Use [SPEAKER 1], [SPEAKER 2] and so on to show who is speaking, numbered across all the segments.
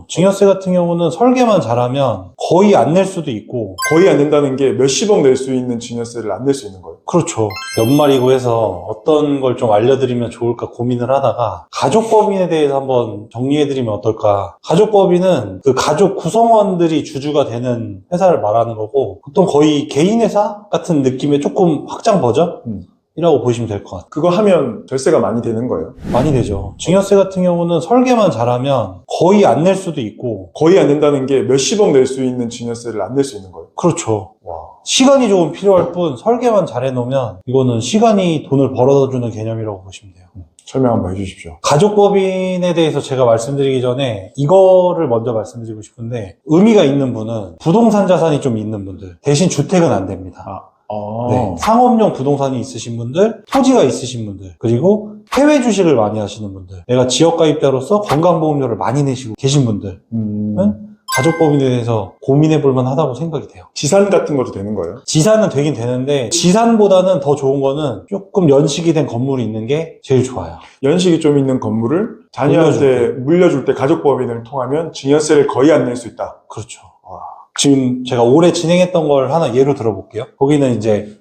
[SPEAKER 1] 증여세 같은 경우는 설계만 잘하면 거의 안 낼 수도 있고.
[SPEAKER 2] 거의 안 낸다는 게 몇십억 낼 수 있는 증여세를 안 낼 수 있는 거예요.
[SPEAKER 1] 그렇죠. 연말이고 해서 어떤 걸 좀 알려드리면 좋을까 고민을 하다가 가족법인에 대해서 한번 정리해드리면 어떨까. 가족법인은 그 가족 구성원들이 주주가 되는 회사를 말하는 거고, 보통 거의 개인회사 같은 느낌의 조금 확장 버전? 이라고 보시면 될 것 같아요.
[SPEAKER 2] 그거 하면 절세가 많이 되는 거예요.
[SPEAKER 1] 많이 되죠. 증여세 같은 경우는 설계만 잘하면 거의 안 낼 수도 있고.
[SPEAKER 2] 거의 안 낸다는 게 몇십억 낼 수 있는 증여세를 안 낼 수 있는 거예요.
[SPEAKER 1] 그렇죠.
[SPEAKER 2] 와.
[SPEAKER 1] 시간이 조금 필요할 뿐 설계만 잘 해놓으면 이거는 시간이 돈을 벌어다주는 개념이라고 보시면 돼요.
[SPEAKER 2] 설명 한번 해주십시오.
[SPEAKER 1] 가족법인에 대해서 제가 말씀드리기 전에 이거를 먼저 말씀드리고 싶은데, 의미가 있는 분은 부동산 자산이 좀 있는 분들, 대신 주택은 안 됩니다. 네, 상업용 부동산이 있으신 분들, 토지가 있으신 분들, 그리고 해외 주식을 많이 하시는 분들, 내가 지역가입자로서 건강보험료를 많이 내시고 계신 분들은 가족법인에 대해서 고민해 볼 만하다고 생각이 돼요.
[SPEAKER 2] 지산 같은 것도 되는 거예요?
[SPEAKER 1] 지산은 되긴 되는데, 지산보다는 더 좋은 거는 조금 연식이 된 건물이 있는 게 제일 좋아요.
[SPEAKER 2] 연식이 좀 있는 건물을 자녀한테 물려줄 때 가족법인을 통하면 증여세를 거의 안 낼 수 있다.
[SPEAKER 1] 그렇죠. 지금 제가 올해 진행했던 걸 하나 예로 들어볼게요. 거기는 이제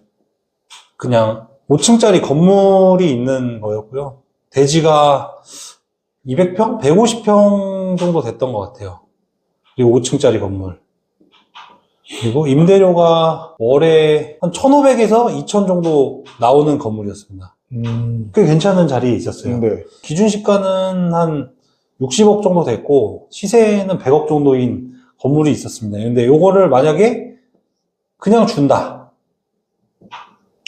[SPEAKER 1] 그냥 5층짜리 건물이 있는 거였고요. 대지가 200평? 150평 정도 됐던 것 같아요. 그리고 5층짜리 건물. 그리고 임대료가 월에 한 1,500에서 2,000 정도 나오는 건물이었습니다. 꽤 괜찮은 자리에 있었어요.
[SPEAKER 2] 네.
[SPEAKER 1] 기준시가는 한 60억 정도 됐고, 시세는 100억 정도인 건물이 있었습니다. 근데 요거를 만약에 그냥 준다.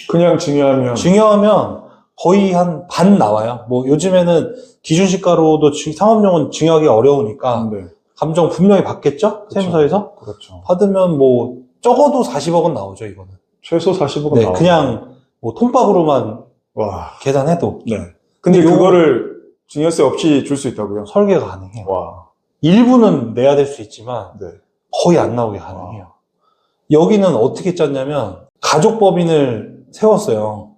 [SPEAKER 2] 그냥 증여하면
[SPEAKER 1] 거의 한 반 나와요. 뭐 요즘에는 기준시가로도 상업용은 증여하기 어려우니까
[SPEAKER 2] 네.
[SPEAKER 1] 감정 분명히 받겠죠? 세무서에서?
[SPEAKER 2] 그렇죠.
[SPEAKER 1] 받으면 뭐 적어도 40억은 나오죠, 이거는.
[SPEAKER 2] 최소 40억은
[SPEAKER 1] 네,
[SPEAKER 2] 나오죠.
[SPEAKER 1] 그냥 뭐 통박으로만
[SPEAKER 2] 와.
[SPEAKER 1] 계산해도.
[SPEAKER 2] 네. 근데 그거를 증여세 없이 줄 수 있다고요?
[SPEAKER 1] 설계가 가능해요.
[SPEAKER 2] 와.
[SPEAKER 1] 일부는 내야 될 수 있지만
[SPEAKER 2] 네.
[SPEAKER 1] 거의 안 나오게 가능해요. 여기는 어떻게 짰냐면 가족법인을 세웠어요.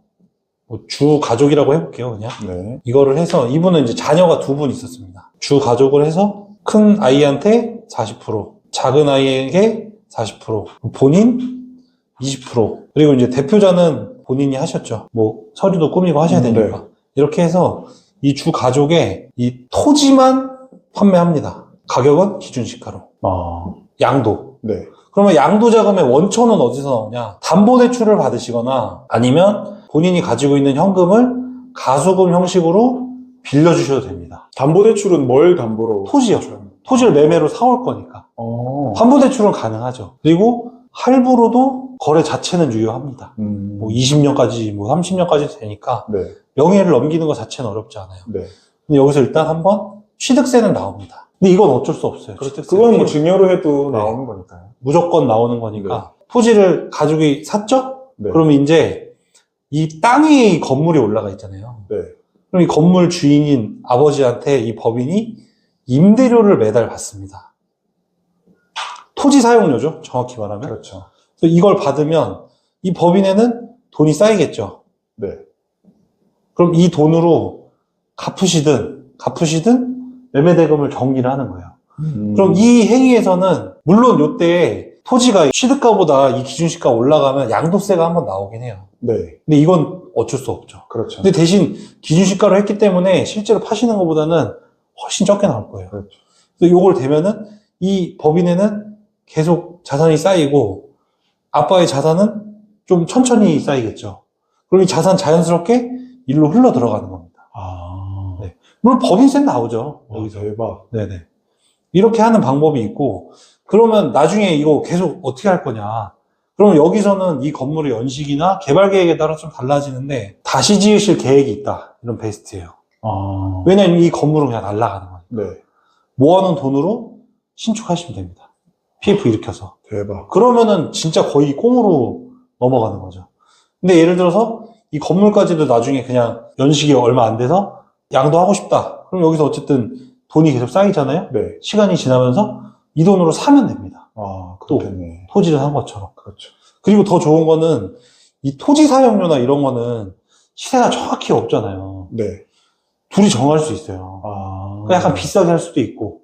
[SPEAKER 1] 뭐 주 가족이라고 해볼게요, 그냥.
[SPEAKER 2] 네.
[SPEAKER 1] 이거를 해서 이분은 이제 자녀가 2분 있었습니다. 주 가족을 해서 큰 아이한테 40%, 작은 아이에게 40%, 본인 20%, 그리고 이제 대표자는 본인이 하셨죠. 뭐 서류도 꾸미고 하셔야 되니까.
[SPEAKER 2] 네.
[SPEAKER 1] 이렇게 해서 이 주 가족의 이 토지만 판매합니다. 가격은 기준시가로. 양도.
[SPEAKER 2] 네.
[SPEAKER 1] 그러면 양도 자금의 원천은 어디서 나오냐? 담보대출을 받으시거나 아니면 본인이 가지고 있는 현금을 가수금 형식으로 빌려주셔도 됩니다.
[SPEAKER 2] 담보대출은 뭘 담보로?
[SPEAKER 1] 토지요. 토지를 매매로 사올 거니까. 담보대출은 가능하죠. 그리고 할부로도 거래 자체는 유효합니다. 뭐 20년까지, 뭐 30년까지 되니까
[SPEAKER 2] 네.
[SPEAKER 1] 명예를 넘기는 것 자체는 어렵지 않아요.
[SPEAKER 2] 네.
[SPEAKER 1] 근데 여기서 일단 한번 취득세는 나옵니다. 근데 이건 어쩔 수 없어요.
[SPEAKER 2] 그건 뭐 증여로 해도 나오는 거니까요.
[SPEAKER 1] 무조건 나오는 거니까. 토지를 가족이 샀죠?
[SPEAKER 2] 네.
[SPEAKER 1] 그러면 이제 이 땅이 건물이 올라가 있잖아요.
[SPEAKER 2] 네.
[SPEAKER 1] 그럼 이 건물 주인인 아버지한테 이 법인이 임대료를 매달 받습니다. 토지 사용료죠, 정확히 말하면.
[SPEAKER 2] 그렇죠.
[SPEAKER 1] 그래서 이걸 받으면 이 법인에는 돈이 쌓이겠죠.
[SPEAKER 2] 네.
[SPEAKER 1] 그럼 이 돈으로 갚으시든 매매대금을 정리를 하는 거예요. 그럼 이 행위에서는 물론 요때 토지가 취득가보다 이 기준시가 올라가면 양도세가 한번 나오긴 해요.
[SPEAKER 2] 네.
[SPEAKER 1] 근데 이건 어쩔 수 없죠.
[SPEAKER 2] 그렇죠.
[SPEAKER 1] 근데 대신 기준시가로 했기 때문에 실제로 파시는 것보다는 훨씬 적게 나올 거예요.
[SPEAKER 2] 그렇죠.
[SPEAKER 1] 그래서 요걸 되면은 이 법인에는 계속 자산이 쌓이고 아빠의 자산은 좀 천천히 쌓이겠죠. 그럼 이 자산 자연스럽게 일로 흘러 들어가는 겁니다. 네. 물론 법인세는 나오죠.
[SPEAKER 2] 와,
[SPEAKER 1] 여기서.
[SPEAKER 2] 대박.
[SPEAKER 1] 네네. 이렇게 하는 방법이 있고, 그러면 나중에 이거 계속 어떻게 할 거냐. 그러면 여기서는 이 건물의 연식이나 개발 계획에 따라 좀 달라지는데, 다시 지으실 계획이 있다. 이런 베스트예요. 왜냐면 이 건물은 그냥 날아가는 거니까.
[SPEAKER 2] 네.
[SPEAKER 1] 모아놓은 돈으로 신축하시면 됩니다. PF 일으켜서.
[SPEAKER 2] 대박.
[SPEAKER 1] 그러면은 진짜 거의 꽁으로 넘어가는 거죠. 근데 예를 들어서 이 건물까지도 나중에 그냥 연식이 얼마 안 돼서 양도하고 싶다. 그럼 여기서 어쨌든 돈이 계속 쌓이잖아요.
[SPEAKER 2] 네.
[SPEAKER 1] 시간이 지나면서 이 돈으로 사면 됩니다.
[SPEAKER 2] 그렇겠네.
[SPEAKER 1] 토지를 산 것처럼.
[SPEAKER 2] 그렇죠.
[SPEAKER 1] 그리고 더 좋은 거는 이 토지 사용료나 이런 거는 시세가 정확히 없잖아요.
[SPEAKER 2] 네.
[SPEAKER 1] 둘이 정할 수 있어요. 그러니까 약간 비싸게 할 수도 있고.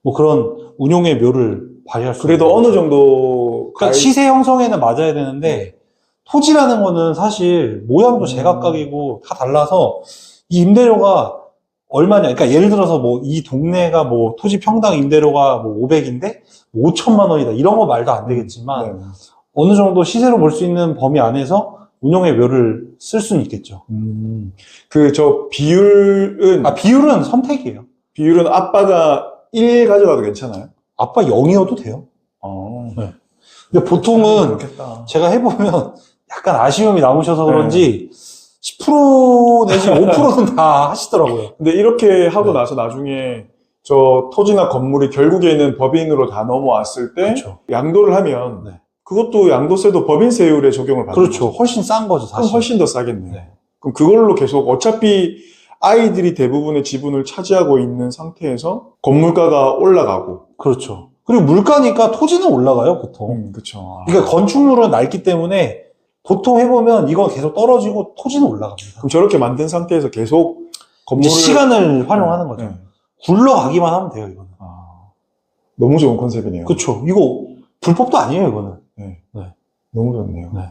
[SPEAKER 1] 뭐 그런 운용의 묘를 발휘할 수
[SPEAKER 2] 그래도
[SPEAKER 1] 있는
[SPEAKER 2] 어느
[SPEAKER 1] 거죠.
[SPEAKER 2] 정도
[SPEAKER 1] 그러니까 시세 형성에는 맞아야 되는데 토지라는 거는 사실 모양도 제각각이고 다 달라서 이 임대료가 얼마냐. 그러니까 예를 들어서 뭐 이 동네가 뭐 토지 평당 임대료가 뭐 500인데 5천만 원이다. 이런 거 말도 안 되겠지만
[SPEAKER 2] 네.
[SPEAKER 1] 어느 정도 시세로 볼 수 있는 범위 안에서 운용의 묘를 쓸 수는 있겠죠.
[SPEAKER 2] 저 비율은
[SPEAKER 1] 아, 비율은 선택이에요.
[SPEAKER 2] 비율은 아빠가 1 가져가도 괜찮아요?
[SPEAKER 1] 아빠 0이어도 돼요. 네. 근데 보통은
[SPEAKER 2] 그렇겠다.
[SPEAKER 1] 제가 해보면 약간 아쉬움이 남으셔서 그런지 10% 내지 5%는 다 하시더라고요.
[SPEAKER 2] 근데 이렇게 하고
[SPEAKER 1] 네.
[SPEAKER 2] 나서 나중에 저 토지나 건물이 결국에는 법인으로 다 넘어왔을 때
[SPEAKER 1] 그렇죠.
[SPEAKER 2] 양도를 하면
[SPEAKER 1] 네.
[SPEAKER 2] 그것도 양도세도 법인세율에 적용을 받는
[SPEAKER 1] 그렇죠.
[SPEAKER 2] 거죠.
[SPEAKER 1] 훨씬 싼 거죠,
[SPEAKER 2] 그럼
[SPEAKER 1] 사실.
[SPEAKER 2] 훨씬 더 싸겠네요.
[SPEAKER 1] 네.
[SPEAKER 2] 그럼 그걸로 계속 어차피 아이들이 대부분의 지분을 차지하고 있는 상태에서 건물가가 올라가고.
[SPEAKER 1] 그렇죠. 그리고 물가니까 토지는 올라가요, 보통.
[SPEAKER 2] 그렇죠.
[SPEAKER 1] 그러니까 건축물은 낡기 때문에 보통 해보면 이건 계속 떨어지고 토지는 올라갑니다.
[SPEAKER 2] 그럼 저렇게 만든 상태에서 계속
[SPEAKER 1] 이제
[SPEAKER 2] 건물을
[SPEAKER 1] 시간을 활용하는 거죠.
[SPEAKER 2] 네.
[SPEAKER 1] 굴러가기만 하면 돼요, 이거는.
[SPEAKER 2] 너무 좋은 컨셉이네요.
[SPEAKER 1] 그렇죠. 이거 불법도 아니에요, 이거는.
[SPEAKER 2] 너무 좋네요.
[SPEAKER 1] 네.